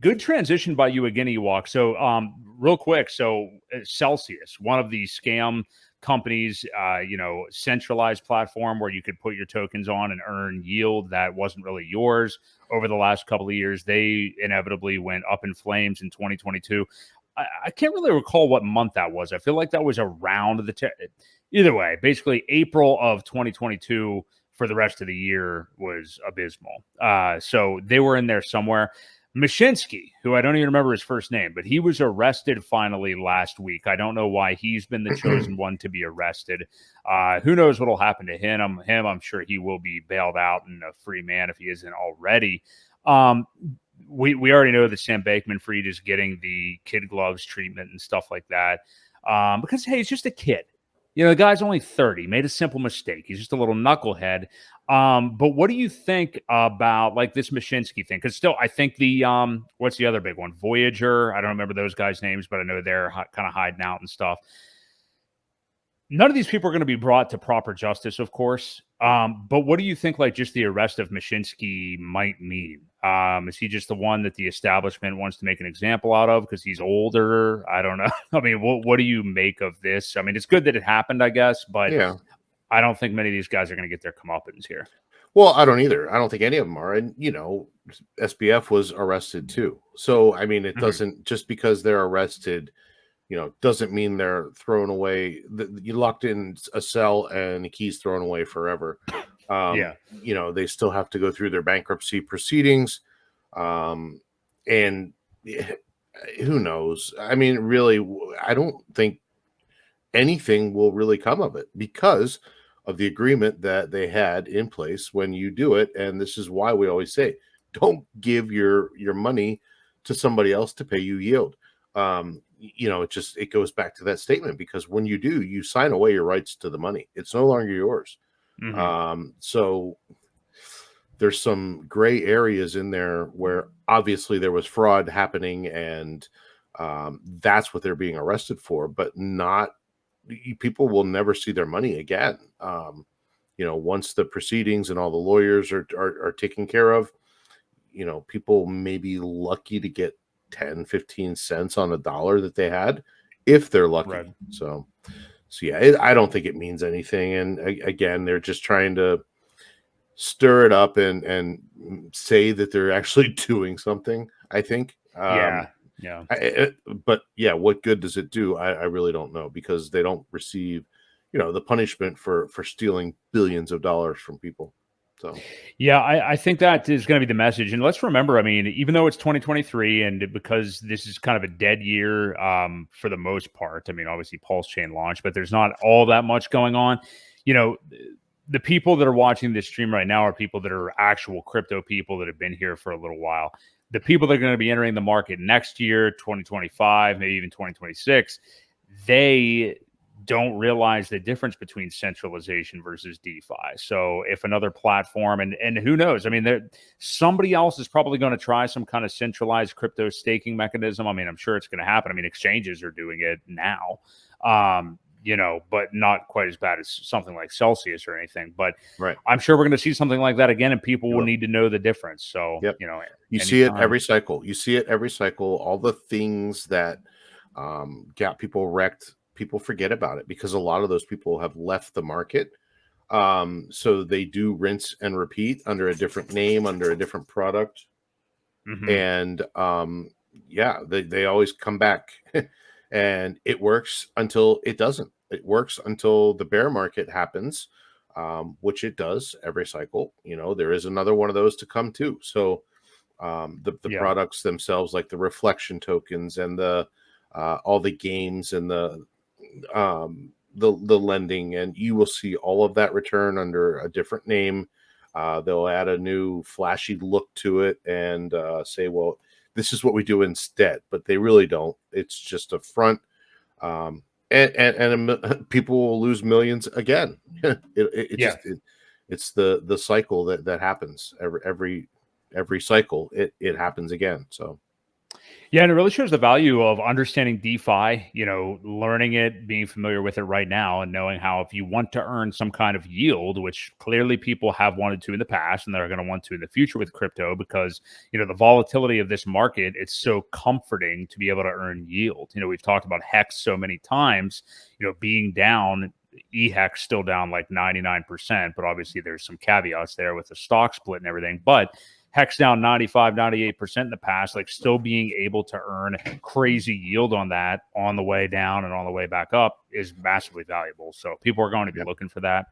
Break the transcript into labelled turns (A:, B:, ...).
A: good transition by you again, Ewok. So, real quick. So, Celsius, one of the scam companies, centralized platform where you could put your tokens on and earn yield that wasn't really yours. Over the last couple of years, they inevitably went up in flames in 2022. I can't really recall what month that was. I feel like that was around either way, basically April of 2022 for the rest of the year was abysmal. So they were in there somewhere. Mashinsky, who I don't even remember his first name, but he was arrested finally last week. I don't know why he's been the chosen one to be arrested. Who knows what will happen to him? I'm sure he will be bailed out and a free man if he isn't already. We already know that Sam Bankman-Fried is getting the kid gloves treatment and stuff like that because, hey, he's just a kid. The guy's only 30, made a simple mistake. He's just a little knucklehead. But what do you think about like this Mashinsky thing? Because still, I think the what's the other big one? Voyager. I don't remember those guys' names, but I know they're kind of hiding out and stuff. None of these people are going to be brought to proper justice, of course. But what do you think, like, just the arrest of Mashinsky might mean? Is he just the one that the establishment wants to make an example out of because he's older? I don't know. I mean, what do you make of this? I mean, it's good that it happened, I guess, but
B: yeah.
A: I don't think many of these guys are going to get their comeuppance here.
B: Well, I don't either. I don't think any of them are. And, SBF was arrested too. So, I mean, it doesn't, just because they're arrested, doesn't mean they're thrown away. You locked in a cell and the key's thrown away forever. They still have to go through their bankruptcy proceedings. And who knows? I mean, really, I don't think anything will really come of it because of the agreement that they had in place when you do it. And this is why we always say, don't give your money to somebody else to pay you yield. It goes back to that statement, because when you do, you sign away your rights to the money. It's no longer yours. So there's some gray areas in there where obviously there was fraud happening, and that's what they're being arrested for, but people will never see their money again. Once the proceedings and all the lawyers are taken care of, people may be lucky to get 10, 15 cents on a dollar that they had, if they're lucky.
A: Right.
B: So yeah, I don't think it means anything. And again, they're just trying to stir it up and say that they're actually doing something, I think.
A: Yeah.
B: But yeah, what good does it do? I really don't know, because they don't receive, the punishment for stealing billions of dollars from people. So
A: yeah, I think that is going to be the message. And let's remember, I mean, even though it's 2023 and because this is kind of a dead year for the most part, I mean, obviously Pulse Chain launched, but there's not all that much going on. The people that are watching this stream right now are people that are actual crypto people that have been here for a little while. The people that are going to be entering the market next year, 2025, maybe even 2026, they don't realize the difference between centralization versus DeFi. So if another platform, and who knows, I mean, somebody else is probably going to try some kind of centralized crypto staking mechanism. I mean, I'm sure it's going to happen. I mean, exchanges are doing it now, but not quite as bad as something like Celsius or anything. But
B: right.
A: I'm sure we're going to see something like that again, and people will need to know the difference. So,
B: you see it every cycle. All the things that got people wrecked, people forget about it because a lot of those people have left the market. So they do rinse and repeat under a different name, under a different product. And they always come back and it works until it doesn't. It works until the bear market happens, which it does every cycle. There is another one of those to come too. So the products themselves, like the reflection tokens and the all the games and the lending, and you will see all of that return under a different name. They'll add a new flashy look to it and say, well, this is what we do instead, but they really don't. It's just a front. And people will lose millions again. It's the cycle that happens every cycle. It happens again. So
A: Yeah, and it really shows the value of understanding DeFi, you know, learning it, being familiar with it right now, and knowing how if you want to earn some kind of yield, which clearly people have wanted to in the past and they're going to want to in the future with crypto, because, you know, the volatility of this market, it's so comforting to be able to earn yield. You know, we've talked about Hex so many times, you know, being down. EHEX still down like 99%, but obviously there's some caveats there with the stock split and everything. But Hex down 95, 98% in the past, like still being able to earn crazy yield on that on the way down and on the way back up is massively valuable. So people are going to be looking for that.